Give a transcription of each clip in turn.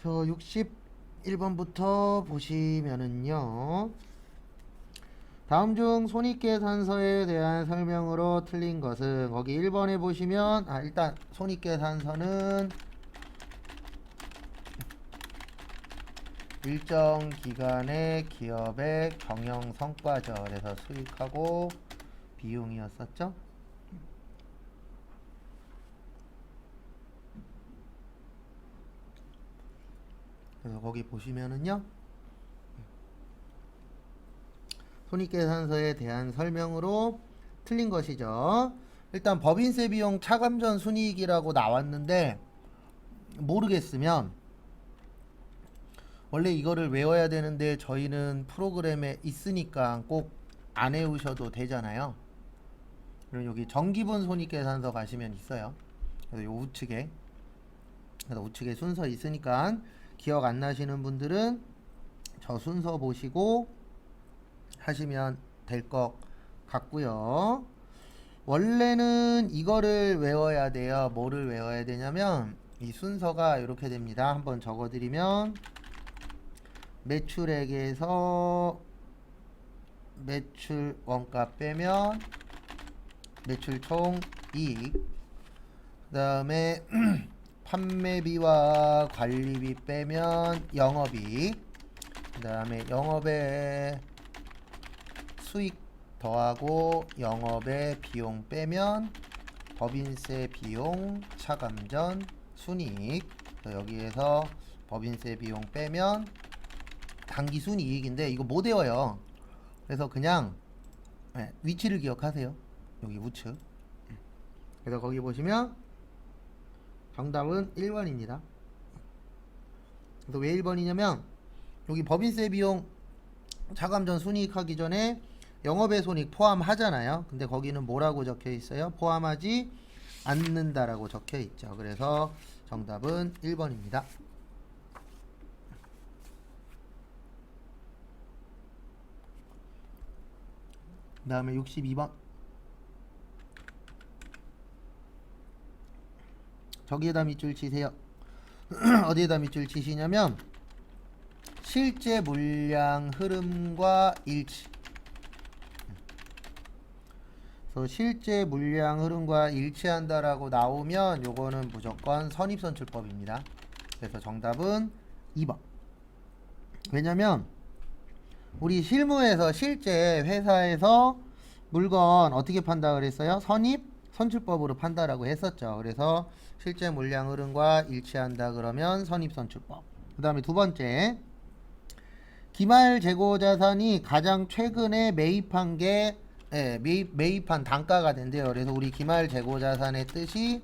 저 61번부터 보시면은요. 다음 중 손익계산서에 대한 설명으로 틀린 것은, 거기 1번에 보시면 일단 손익계산서는 일정 기간의 기업의 경영 성과죠. 그래서 수익하고 비용이었었죠. 그래서 거기 보시면은요, 손익계산서에 대한 설명으로 틀린 것이죠. 일단 법인세 비용 차감전 순이익이라고 나왔는데 모르겠으면, 원래 이거를 외워야 되는데 저희는 프로그램에 있으니까 꼭 안 외우셔도 되잖아요. 그럼 여기 정기분 손익계산서 가시면 있어요. 그래서 요 우측에, 그래서 우측에 순서 있으니까 기억 안 나시는 분들은 저 순서 보시고 하시면 될 것 같고요. 원래는 이거를 외워야 돼요. 뭐를 외워야 되냐면 이 순서가 이렇게 됩니다. 한번 적어드리면, 매출액에서 매출 원가 빼면 매출 총 이익, 그 다음에 판매비와 관리비 빼면 영업이익, 그 다음에 영업의 수익 더하고 영업의 비용 빼면 법인세 비용 차감전 순이익. 여기에서 법인세 비용 빼면 당기순이익인데 이거 못 외워요. 그래서 그냥 위치를 기억하세요. 여기 우측. 그래서 거기 보시면 정답은 1번입니다. 그래서 왜 1번이냐면 여기 법인세 비용 차감전 순이익 하기 전에 영업의 손익 포함하잖아요. 근데 거기는 뭐라고 적혀 있어요? 포함하지 않는다라고 적혀 있죠. 그래서 정답은 1번입니다. 그 다음에 62번. 저기에다 밑줄 치세요. 어디에다 밑줄 치시냐면 실제 물량 흐름과 일치. 그래서 실제 물량 흐름과 일치한다라고 나오면 요거는 무조건 선입선출법입니다. 그래서 정답은 2번. 왜냐면 우리 실무에서 실제 회사에서 물건 어떻게 판다 그랬어요? 선입선출법으로 판다라고 했었죠. 그래서 실제 물량 흐름과 일치한다 그러면 선입선출법. 그 다음에 두 번째, 기말 재고 자산이 가장 최근에 매입한 게 매입한 단가가 된대요. 그래서 우리 기말 재고 자산의 뜻이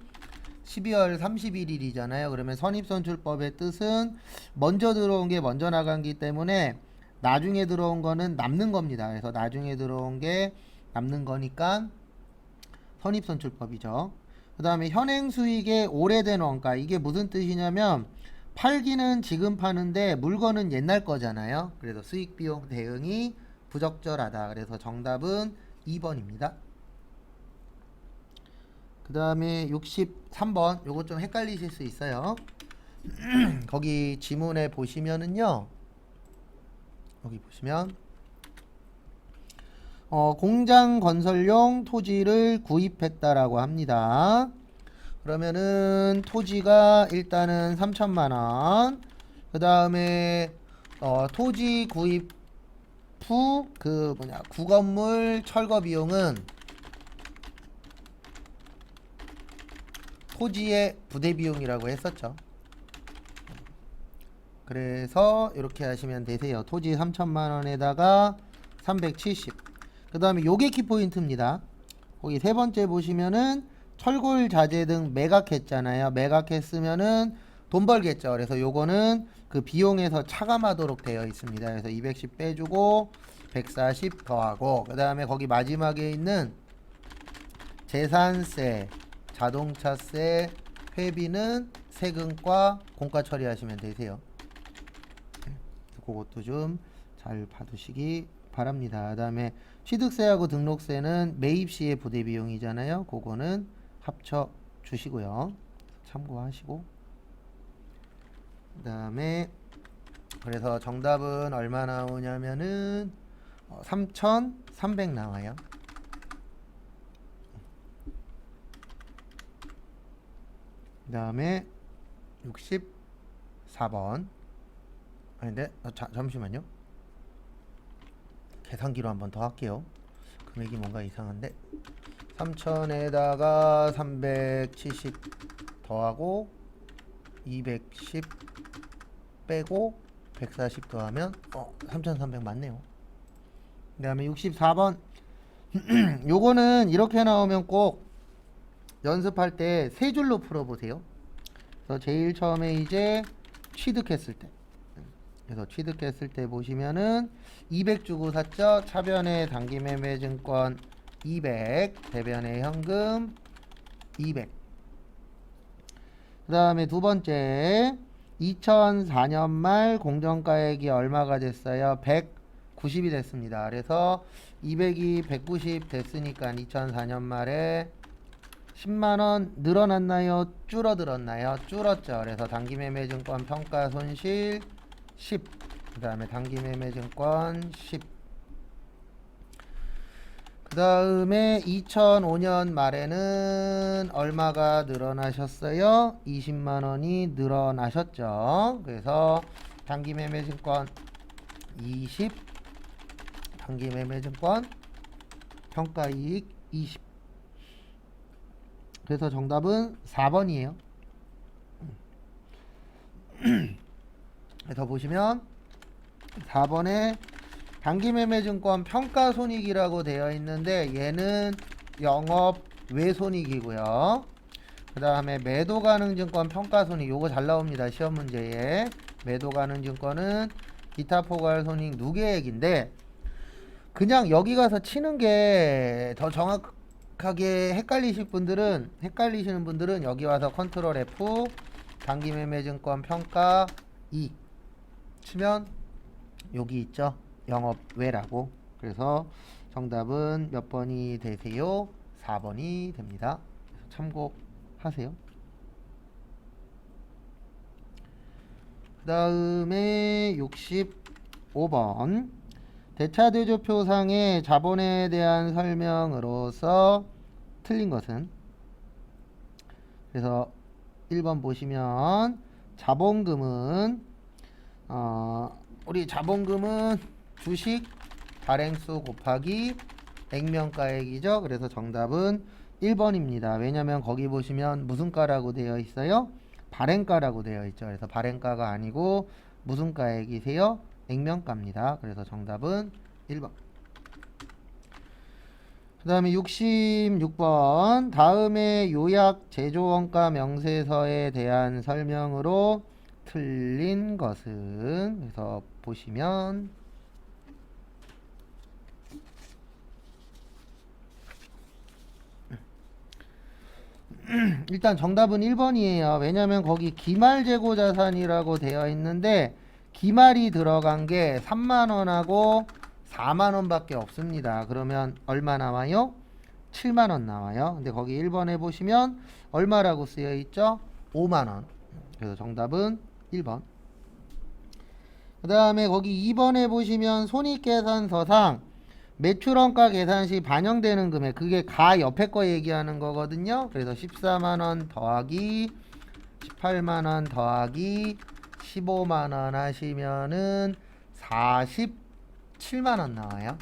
12월 31일이잖아요. 그러면 선입선출법의 뜻은 먼저 들어온 게 먼저 나간기 때문에 나중에 들어온 거는 남는 겁니다. 그래서 나중에 들어온 게 남는 거니까 선입선출법이죠. 그 다음에 현행 수익의 오래된 원가, 이게 무슨 뜻이냐면 팔기는 지금 파는데 물건은 옛날 거잖아요. 그래서 수익 비용 대응이 부적절하다. 그래서 정답은 2번입니다. 그 다음에 63번, 요거 좀 헷갈리실 수 있어요. 거기 지문에 보시면은요, 여기 보시면 공장 건설용 토지를 구입했다라고 합니다. 그러면은 토지가 일단은 3천만원, 그 다음에 토지 구입 후 구건물 철거 비용은 토지의 부대 비용이라고 했었죠. 그래서 이렇게 하시면 되세요. 토지 3천만원에다가 370. 그 다음에 요게 키포인트입니다. 거기 세 번째 보시면은 철골 자재 등 매각했잖아요. 매각했으면은 돈 벌겠죠. 그래서 요거는 그 비용에서 차감하도록 되어 있습니다. 그래서 210 빼주고 140 더하고, 그 다음에 거기 마지막에 있는 재산세, 자동차세, 회비는 세금과 공과 처리하시면 되세요. 그것도 좀 잘 봐두시기 바랍니다. 그 다음에 취득세하고 등록세는 매입 시의 부대 비용이잖아요. 그거는 합쳐 주시고요. 참고하시고, 그 다음에 그래서 정답은 얼마 나오냐면은 3,300 나와요. 그 다음에 64번. 아닌데 잠시만요. 계산기로 한번 더 할게요. 금액이 뭔가 이상한데 3,000에다가 370 더하고 210 빼고 140 더하면 3,300 맞네요. 그 다음에 64번 요거는 이렇게 나오면 꼭 연습할 때 세 줄로 풀어보세요. 그래서 제일 처음에 이제 취득했을 때, 그래서 취득했을 때 보시면은 200 주고 샀죠. 차변에 단기매매증권 200, 대변에 현금 200. 그 다음에 두 번째 2004년 말 공정가액이 얼마가 됐어요? 190이 됐습니다. 그래서 200이 190 됐으니까 2004년 말에 10만원 늘어났나요? 줄어들었나요? 줄었죠. 그래서 단기매매증권 평가손실 10. 그 다음에 단기매매증권 10. 그 다음에 2005년 말에는 얼마가 늘어나셨어요? 20만원이 늘어나셨죠. 그래서 단기매매증권 20, 단기매매증권 평가이익 20. 그래서 정답은 4번이에요. 그래서 보시면 4번에 단기매매증권 평가손익이라고 되어 있는데 얘는 영업 외손익이고요. 그 다음에 매도가능증권 평가손익 요거 잘 나옵니다. 시험 문제에. 매도가능증권은 기타포괄손익 누계액인데 그냥 여기 가서 치는 게 더 정확하게 헷갈리시는 분들은 여기 와서 컨트롤 F 단기매매증권 평가 2 치면 여기 있죠. 영업외라고. 그래서 정답은 몇 번이 되세요? 4번이 됩니다. 참고하세요. 그 다음에 65번 대차대조표상의 자본에 대한 설명으로서 틀린 것은, 그래서 1번 보시면 자본금은 우리 자본금은 주식 발행수 곱하기 액면가액이죠. 그래서 정답은 1번입니다. 왜냐면 거기 보시면 무슨 가라고 되어 있어요? 발행가라고 되어 있죠. 그래서 발행가가 아니고 무슨 가액이세요? 액면가입니다. 그래서 정답은 1번. 그 다음에 66번 다음에 요약 제조원가 명세서에 대한 설명으로 틀린 것은, 그래서 보시면 일단 정답은 1번이에요. 왜냐면 거기 기말재고자산이라고 되어 있는데 기말이 들어간 게 3만원하고 4만원 밖에 없습니다. 그러면 얼마 나와요? 7만원 나와요. 근데 거기 1번에 보시면 얼마라고 쓰여 있죠? 5만원. 그래서 정답은 1번. 그 다음에 거기 2번에 보시면 손익계산서상 매출원가 계산 시 반영되는 금액, 그게 가 옆에 거 얘기하는 거거든요. 그래서 14만원 더하기 18만원 더하기 15만원 하시면은 47만원 나와요.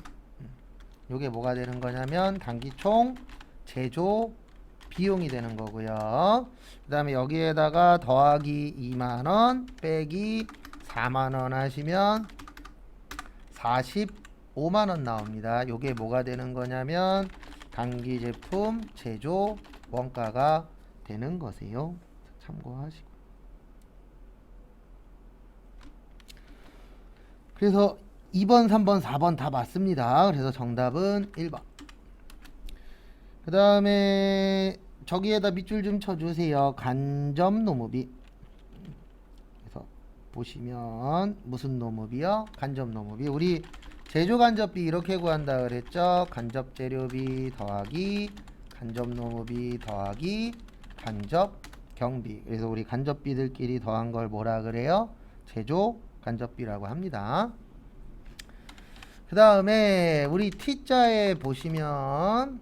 요게 뭐가 되는 거냐면 단기총 제조 비용이 되는 거고요. 그 다음에 여기에다가 더하기 2만원 빼기 4만원 하시면 45만원 나옵니다. 요게 뭐가 되는 거냐면 단기 제품 제조 원가가 되는 것이에요. 참고하시고. 그래서 2번, 3번, 4번 다 맞습니다. 그래서 정답은 1번. 그 다음에 저기에다 밑줄 좀 쳐주세요. 간접 노무비. 그래서 보시면 무슨 노무비요? 간접 노무비. 우리 제조 간접비 이렇게 구한다 그랬죠. 간접 재료비 더하기 간접 노무비 더하기 간접 경비. 그래서 우리 간접비들끼리 더한 걸 뭐라 그래요? 제조 간접비라고 합니다. 그 다음에 우리 T자에 보시면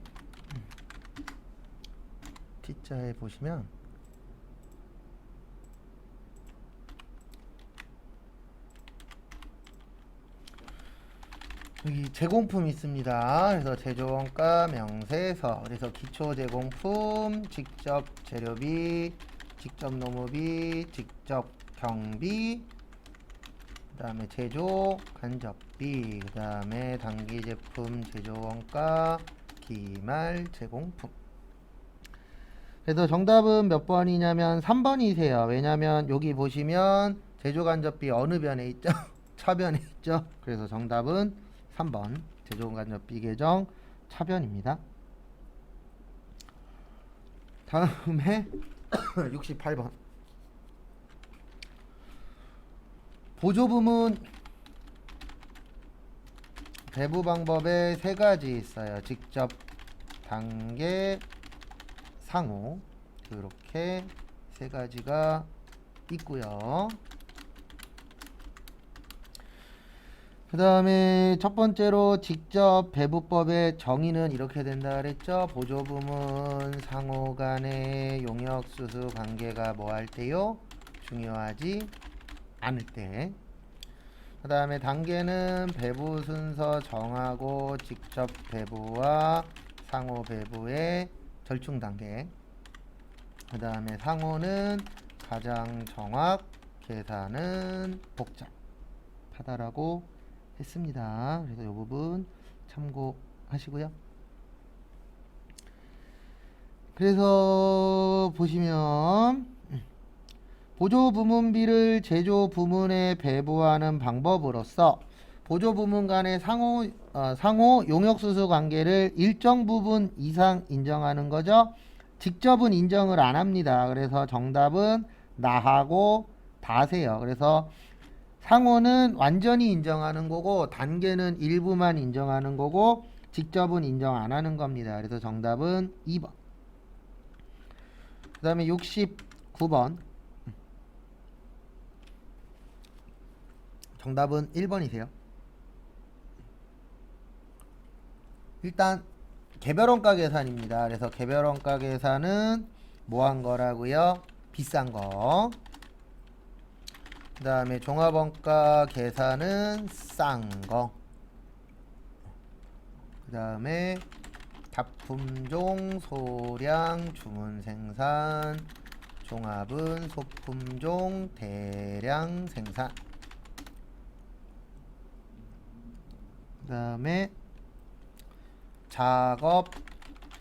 여기 제공품 있습니다. 그래서 제조원가 명세서. 그래서 기초 제공품, 직접 재료비, 직접 노무비, 직접 경비, 그 다음에 제조 간접비, 그 다음에 단기 제품 제조원가, 기말 제공품. 그래서 정답은 몇 번이냐면 3번이세요. 왜냐면 여기 보시면 제조 간접비 어느 변에 있죠? 차변에 있죠. 그래서 정답은 3번 제조 간접비 계정 차변입니다. 다음에 68번 보조부문 배부 방법에 세 가지 있어요. 직접, 단계, 상호. 이렇게 세 가지가 있고요. 그 다음에 첫 번째로 직접 배부법의 정의는 이렇게 된다 그랬죠. 보조부문 상호 간의 용역수수 관계가 뭐 할 때요? 중요하지 않을 때. 그 다음에 단계는 배부 순서 정하고 직접 배부와 상호 배부의 절충 단계. 그 다음에 상호는 가장 정확, 계산은 복잡하다라고 했습니다. 그래서 이 부분 참고하시고요. 그래서 보시면 보조 부문비를 제조 부문에 배부하는 방법으로서 보조 부문 간의 상호 용역수수 관계를 일정 부분 이상 인정하는 거죠. 직접은 인정을 안 합니다. 그래서 정답은 나하고 다세요. 그래서 상호는 완전히 인정하는 거고 단계는 일부만 인정하는 거고 직접은 인정 안 하는 겁니다. 그래서 정답은 2번. 그 다음에 69번 정답은 1번이세요. 일단 개별원가 계산입니다. 그래서 개별원가 계산은 뭐 한 거라고요? 비싼 거. 그 다음에 종합원가 계산은 싼 거. 그 다음에 작품종, 소량, 주문 생산, 종합은 소품종, 대량 생산. 그 다음에 작업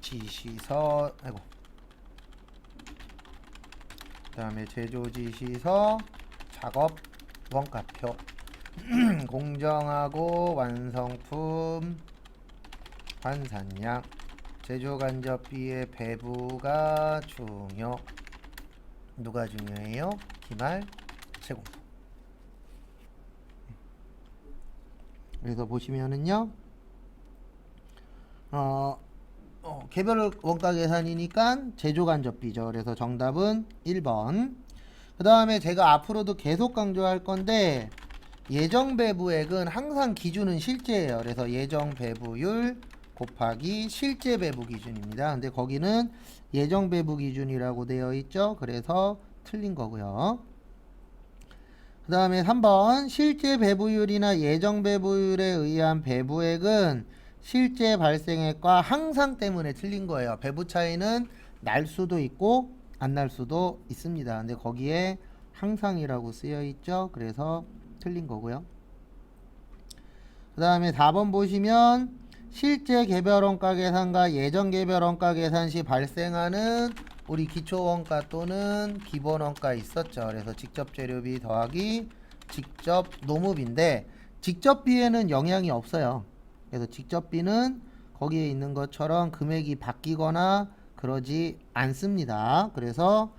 지시서, 그 다음에 제조 지시서, 작업 원가표, 공정하고 완성품 환산량, 제조 간접비의 배부가 중요. 누가 중요해요? 기말 제공품. 그래서 보시면은요, 개별 원가 계산이니까 제조 간접비죠. 그래서 정답은 1번. 그 다음에 제가 앞으로도 계속 강조할 건데 예정 배부액은 항상 기준은 실제예요. 그래서 예정 배부율 곱하기 실제 배부 기준입니다. 근데 거기는 예정 배부 기준이라고 되어 있죠. 그래서 틀린 거고요. 그 다음에 3번 실제 배부율이나 예정 배부율에 의한 배부액은 실제 발생액과 항상 때문에 틀린 거예요. 배부 차이는 날 수도 있고 안 날 수도 있습니다. 근데 거기에 항상이라고 쓰여 있죠. 그래서 틀린 거고요. 그 다음에 4번 보시면 실제 개별원가 계산과 예정 개별원가 계산 시 발생하는 우리 기초원가 또는 기본원가 있었죠. 그래서 직접 재료비 더하기 직접 노무비인데 직접비에는 영향이 없어요. 그래서 직접비는 거기에 있는 것처럼 금액이 바뀌거나 그러지 않습니다. 그래서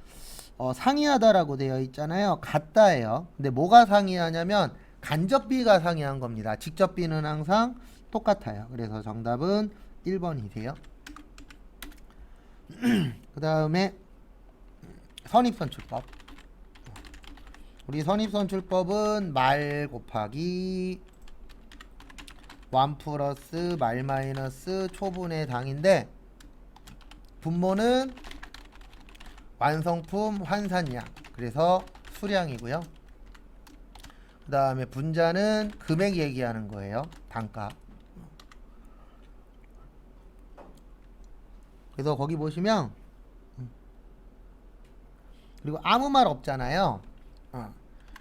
상이하다라고 되어 있잖아요. 같다예요. 근데 뭐가 상이하냐면 간접비가 상이한 겁니다. 직접비는 항상 똑같아요. 그래서 정답은 1번이세요. 그 다음에 선입선출법. 우리 선입선출법은 말 곱하기 1 플러스 말 마이너스 초분의 당인데 분모는 완성품 환산량, 그래서 수량이고요. 그 다음에 분자는 금액 얘기하는 거예요. 단가. 그래서 거기 보시면 그리고 아무 말 없잖아요.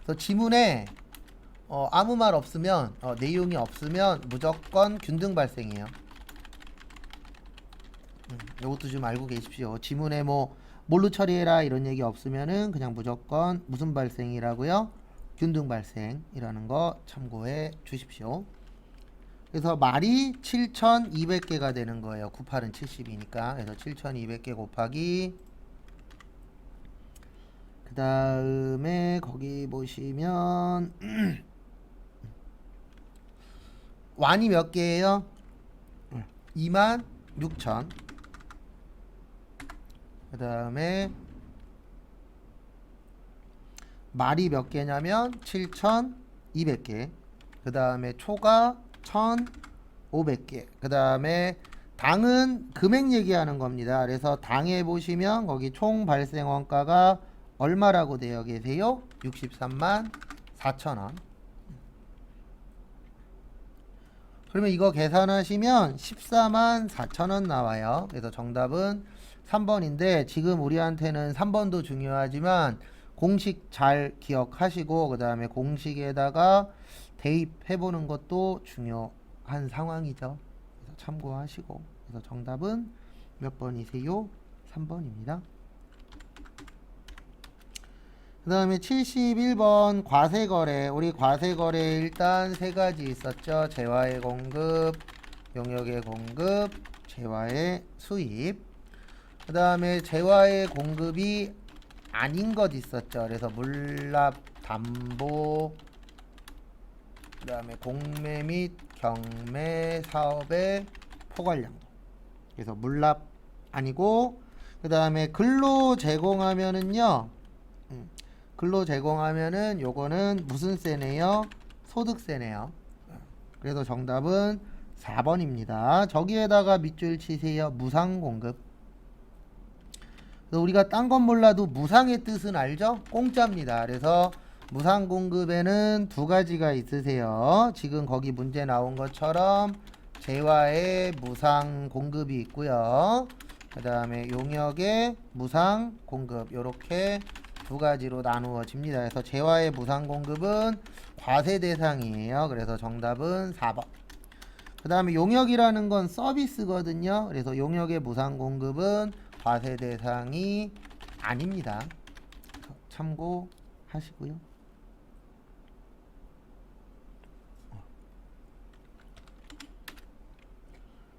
그래서 지문에 아무 말 없으면 내용이 없으면 무조건 균등 발생이에요. 이것도 좀 알고 계십시오. 지문에 뭐 뭘로 처리해라 이런 얘기 없으면은 그냥 무조건 무슨 발생이라고요? 균등 발생이라는 거 참고해 주십시오. 그래서 말이 7200개가 되는 거예요. 98은 70이니까. 그래서 7200개 곱하기 그 다음에 거기 보시면 완이 몇 개예요? 26000. 그 다음에 말이 몇 개냐면 7200개. 그 다음에 초가 1500개. 그 다음에 당은 금액 얘기하는 겁니다. 그래서 당에 보시면 거기 총 발생 원가가 얼마라고 되어 계세요? 63만 4천원. 그러면 이거 계산하시면 14만 4천원 나와요. 그래서 정답은 3번인데 지금 우리한테는 3번도 중요하지만 공식 잘 기억하시고 그 다음에 공식에다가 대입해보는 것도 중요한 상황이죠. 그래서 참고하시고. 그래서 정답은 몇 번이세요? 3번입니다. 그 다음에 71번 과세거래. 우리 과세거래 일단 세 가지 있었죠. 재화의 공급, 용역의 공급, 재화의 수입. 그 다음에 재화의 공급이 아닌 것 있었죠. 그래서 물납, 담보, 그 다음에 공매 및 경매 사업의 포괄량도. 그래서 물납 아니고, 그 다음에 근로 제공하면은요, 근로 제공하면은 요거는 무슨 세네요? 소득세네요. 그래서 정답은 4번입니다. 저기에다가 밑줄 치세요. 무상공급. 우리가 딴 건 몰라도 무상의 뜻은 알죠? 공짜입니다. 그래서 무상공급에는 두 가지가 있으세요. 지금 거기 문제 나온 것처럼 재화의 무상공급이 있고요. 그 다음에 용역의 무상공급, 요렇게 두 가지로 나누어집니다. 그래서 재화의 무상공급은 과세 대상이에요. 그래서 정답은 4번. 그 다음에 용역이라는 건 서비스거든요. 그래서 용역의 무상공급은 과세 대상이 아닙니다. 참고하시고요.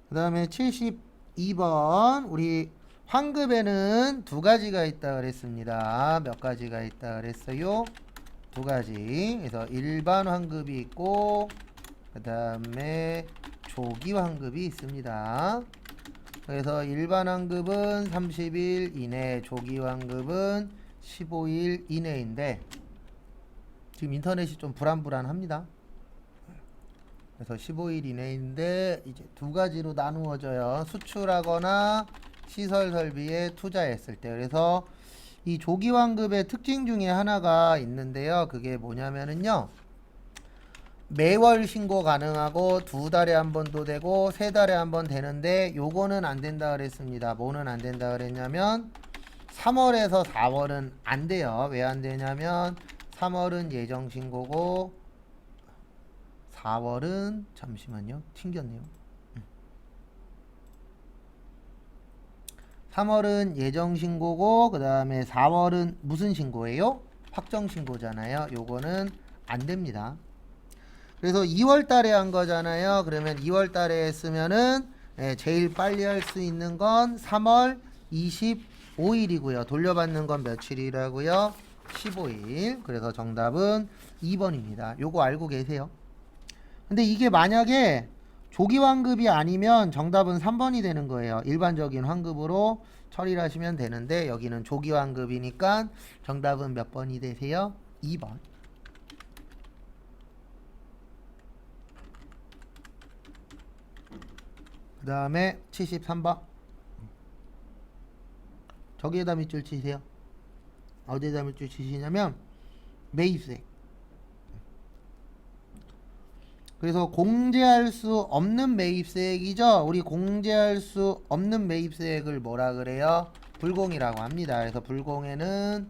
그 다음에 72번 우리 환급에는 두 가지가 있다 그랬습니다. 몇 가지가 있다 그랬어요? 두 가지. 그래서 일반 환급이 있고 그 다음에 조기 환급이 있습니다. 그래서 일반 환급은 30일 이내, 조기 환급은 15일 이내인데 지금 인터넷이 좀 불안합니다. 그래서 15일 이내인데 이제 두 가지로 나누어져요. 수출하거나 시설 설비에 투자했을 때. 그래서 이 조기 환급의 특징 중에 하나가 있는데요. 그게 뭐냐면은요. 매월 신고 가능하고 두 달에 한 번도 되고 세 달에 한 번 되는데 요거는 안 된다 그랬습니다. 뭐는 안 된다 그랬냐면 3월에서 4월은 안 돼요. 왜 안 되냐면 3월은 예정 신고고 4월은 잠시만요. 튕겼네요. 3월은 예정 신고고 그 다음에 4월은 무슨 신고예요? 확정 신고잖아요. 요거는 안 됩니다. 그래서 2월 달에 한 거잖아요. 그러면 2월 달에 했으면은 제일 빨리 할 수 있는 건 3월 25일이고요. 돌려받는 건 며칠이라고요? 15일. 그래서 정답은 2번입니다. 요거 알고 계세요? 근데 이게 만약에 조기 환급이 아니면 정답은 3번이 되는 거예요. 일반적인 환급으로 처리를 하시면 되는데 여기는 조기 환급이니까 정답은 몇 번이 되세요? 2번. 그 다음에 73번. 저기에다 밑줄 치세요. 어디에다 밑줄 치시냐면 매입세. 그래서 공제할 수 없는 매입세액이죠. 우리 공제할 수 없는 매입세액을 뭐라 그래요? 불공이라고 합니다. 그래서 불공에는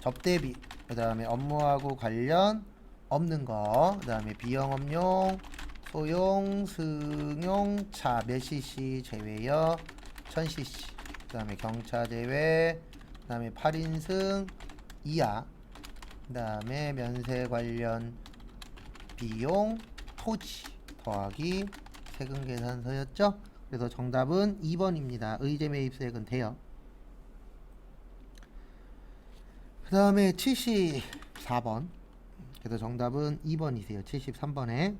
접대비, 그 다음에 업무하고 관련 없는 거, 그 다음에 비영업용, 소용, 승용, 차 몇 cc 제외요? 1000cc. 그 다음에 경차 제외, 그 다음에 8인승 이하, 그 다음에 면세 관련 비용, 토지 더하기 세금 계산서였죠. 그래서 정답은 2번입니다. 의제 매입세액은 돼요. 그 다음에 74번. 그래서 정답은 2번이세요. 73번에.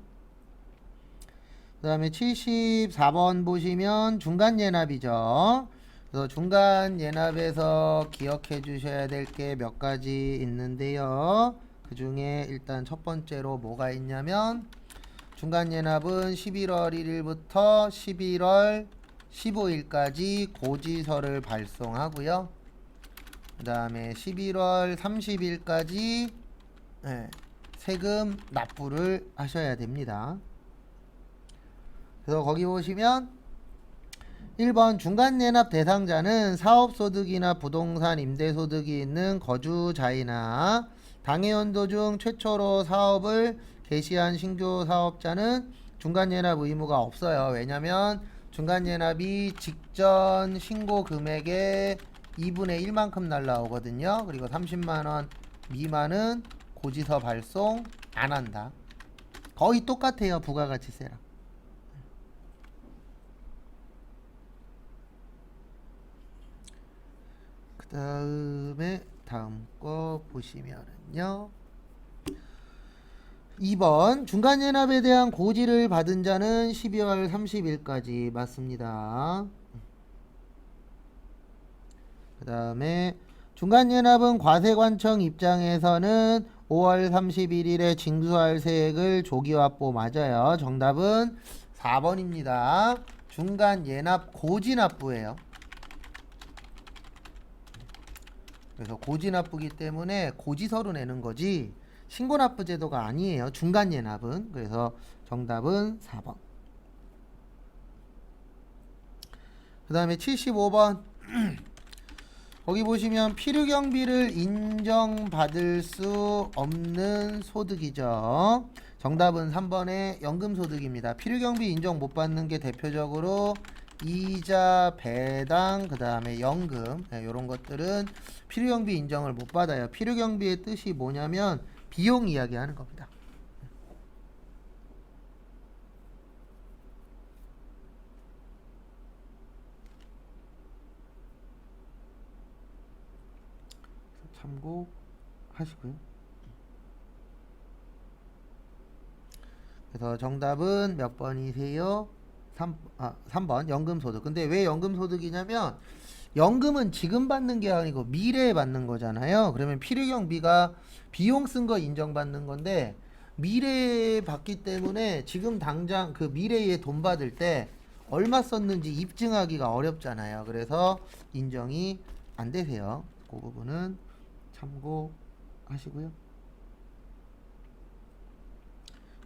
그 다음에 74번 보시면 중간예납이죠. 그래서 중간예납에서 기억해 주셔야 될 게 몇 가지 있는데요. 그 중에 일단 첫 번째로 뭐가 있냐면 중간예납은 11월 1일부터 11월 15일까지 고지서를 발송하고요. 그 다음에 11월 30일까지 세금 납부를 하셔야 됩니다. 그래서 거기 보시면 1번 중간예납 대상자는 사업소득이나 부동산 임대소득이 있는 거주자이나 당해연도 중 최초로 사업을 개시한 신규 사업자는 중간예납 의무가 없어요. 왜냐면 중간예납이 직전 신고 금액의 2분의 1만큼 날라오거든요. 그리고 30만원 미만은 고지서 발송 안 한다. 거의 똑같아요. 부가가치세랑. 그 다음에 다음 거 보시면은요. 2번 중간예납에 대한 고지를 받은 자는 12월 30일까지 맞습니다. 그 다음에 중간예납은 과세관청 입장에서는 5월 31일에 징수할 세액을 조기확보 맞아요. 정답은 4번입니다. 중간예납 고지납부예요. 그래서 고지납부기 때문에 고지서로 내는 거지 신고납부 제도가 아니에요. 중간예납은. 그래서 정답은 4번. 그 다음에 75번 거기 보시면 필요경비를 인정받을 수 없는 소득이죠. 정답은 3번의 연금소득입니다. 필요경비 인정 못 받는 게 대표적으로 이자, 배당, 그 다음에 연금 이런 것들은 필요경비 인정을 못 받아요. 필요경비의 뜻이 뭐냐면 비용 이야기하는 겁니다. 참고하시고요. 그래서 정답은 몇 번이세요? 3번 연금소득. 근데 왜 연금소득이냐면 연금은 지금 받는 게 아니고 미래에 받는 거잖아요. 그러면 필요경비가 비용 쓴 거 인정받는 건데 미래에 받기 때문에 지금 당장 그 미래에 돈 받을 때 얼마 썼는지 입증하기가 어렵잖아요. 그래서 인정이 안 되세요. 그 부분은 참고하시고요.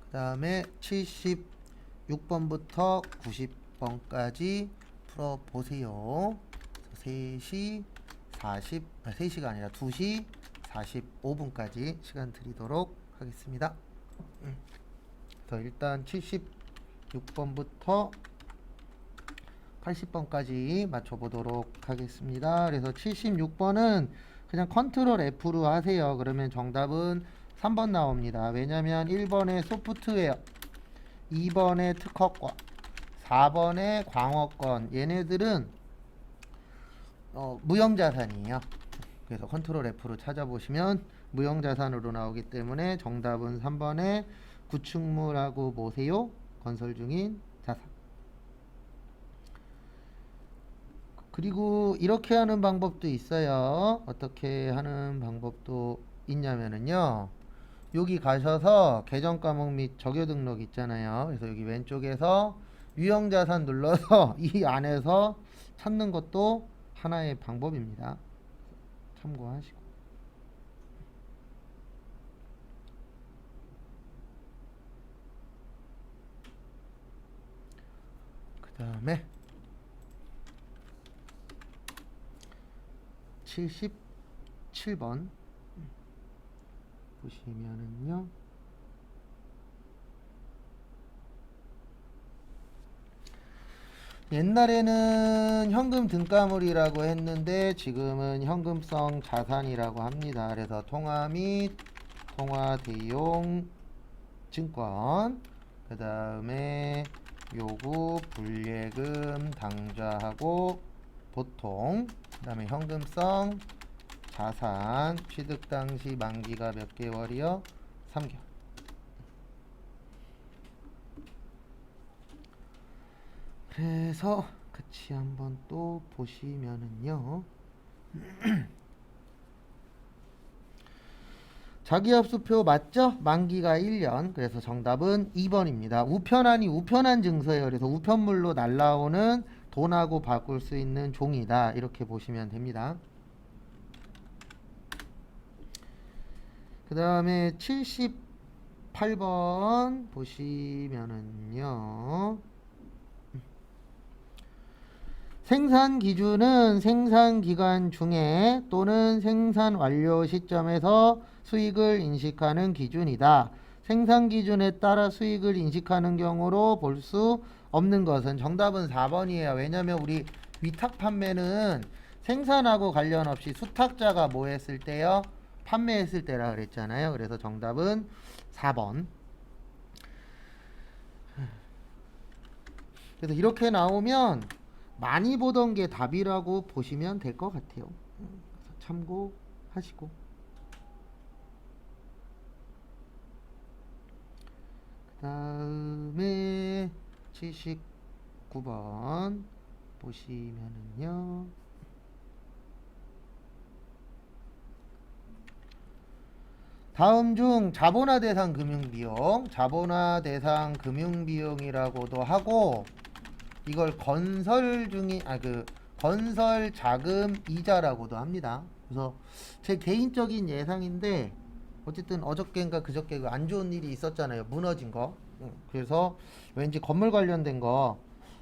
그 다음에 76번부터 90번까지 풀어보세요. 3시가 아니라 2시 45분까지 시간 드리도록 하겠습니다. 그래서 일단 76번부터 80번까지 맞춰보도록 하겠습니다. 그래서 76번은 그냥 컨트롤 F로 하세요. 그러면 정답은 3번 나옵니다. 왜냐면 1번에 소프트웨어, 2번에 특허권, 4번에 광어권 얘네들은 무형자산이에요. 그래서 컨트롤 F로 찾아보시면 무형자산으로 나오기 때문에 정답은 3번에 구축물하고 뭐세요? 건설 중인 자산. 그리고 이렇게 하는 방법도 있어요. 어떻게 하는 방법도 있냐면은요. 여기 가셔서 계정 과목 및 적요 등록 있잖아요. 그래서 여기 왼쪽에서 유형 자산 눌러서 이 안에서 찾는 것도 하나의 방법입니다. 참고하시고. 그 다음에 77번 보시면은요. 옛날에는 현금 등가물이라고 했는데 지금은 현금성 자산이라고 합니다. 그래서 통화 및 통화 대용 증권, 그 다음에 요구 불예금 당좌하고 보통, 그 다음에 현금성 자산 취득 당시 만기가 몇 개월이요? 3개월. 그래서 같이 한번 또 보시면은요. 자기합수표 맞죠? 만기가 1년. 그래서 정답은 2번입니다. 우편안이 우편안 증서예요. 그래서 우편물로 날라오는 돈하고 바꿀 수 있는 종이다. 이렇게 보시면 됩니다. 그 다음에 78번 보시면은요. 생산 기준은 생산 기간 중에 또는 생산 완료 시점에서 수익을 인식하는 기준이다. 생산 기준에 따라 수익을 인식하는 경우로 볼 수 없는 것은 정답은 4번이에요. 왜냐면 우리 위탁 판매는 생산하고 관련 없이 수탁자가 뭐 했을 때요? 판매했을 때라 그랬잖아요. 그래서 정답은 4번. 그래서 이렇게 나오면 많이 보던 게 답이라고 보시면 될 것 같아요. 그래서 참고하시고. 그 다음에 79번 보시면은요. 다음 중 자본화 대상 금융비용, 자본화 대상 금융비용이라고도 하고, 이걸 건설 중인 건설 자금 이자라고도 합니다. 그래서 제 개인적인 예상인데 어쨌든 어저께인가 그저께 안 좋은 일이 있었잖아요. 무너진 거. 그래서 왠지 건물 관련된 거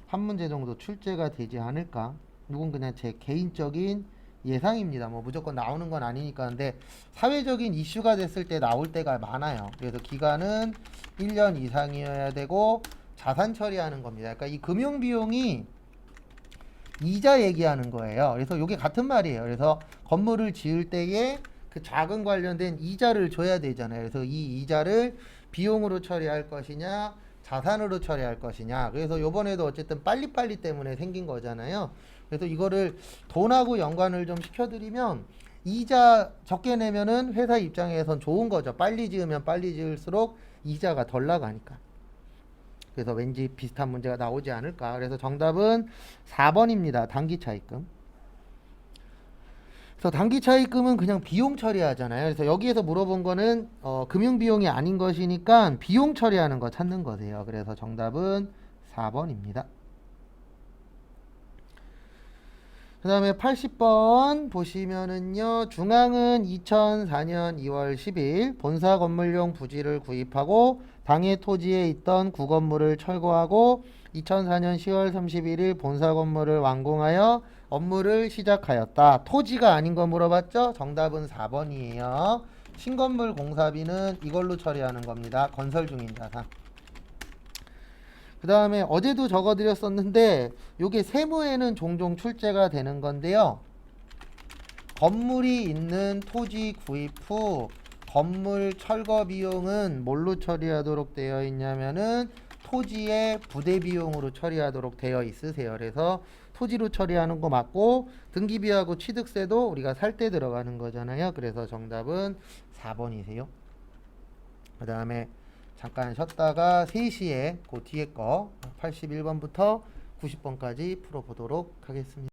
한 문제 정도 출제가 되지 않을까. 이건 그냥 제 개인적인 예상입니다. 뭐 무조건 나오는 건 아니니까. 근데 사회적인 이슈가 됐을 때 나올 때가 많아요. 그래서 기간은 1년 이상이어야 되고 자산 처리하는 겁니다. 그러니까 이 금융 비용이 이자 얘기하는 거예요. 그래서 이게 같은 말이에요. 그래서 건물을 지을 때에 그 자금 관련된 이자를 줘야 되잖아요. 그래서 이 이자를 비용으로 처리할 것이냐, 자산으로 처리할 것이냐. 그래서 요번에도 어쨌든 빨리빨리 때문에 생긴 거잖아요. 그래서 이거를 돈하고 연관을 좀 시켜드리면 이자 적게 내면은 회사 입장에선 좋은 거죠. 빨리 지으면 빨리 지을수록 이자가 덜 나가니까. 그래서 왠지 비슷한 문제가 나오지 않을까. 그래서 정답은 4번입니다. 단기 차입금. 그래서 단기 차입금은 그냥 비용 처리하잖아요. 그래서 여기에서 물어본 거는 금융 비용이 아닌 것이니까 비용 처리하는 거 찾는 거세요. 그래서 정답은 4번입니다. 그 다음에 80번 보시면은요. 중앙은 2004년 2월 10일 본사 건물용 부지를 구입하고 당해 토지에 있던 구건물을 철거하고 2004년 10월 31일 본사 건물을 완공하여 업무를 시작하였다. 토지가 아닌 거 물어봤죠? 정답은 4번이에요. 신건물 공사비는 이걸로 처리하는 겁니다. 건설 중인 자산. 그 다음에 어제도 적어드렸었는데 요게 세무에는 종종 출제가 되는 건데요. 건물이 있는 토지 구입 후 건물 철거 비용은 뭘로 처리하도록 되어 있냐면은 토지의 부대 비용으로 처리하도록 되어 있으세요. 그래서 토지로 처리하는 거 맞고 등기비하고 취득세도 우리가 살 때 들어가는 거잖아요. 그래서 정답은 4번이세요. 그 다음에 잠깐 쉬었다가 3시에 그 뒤에 거 81번부터 90번까지 풀어보도록 하겠습니다.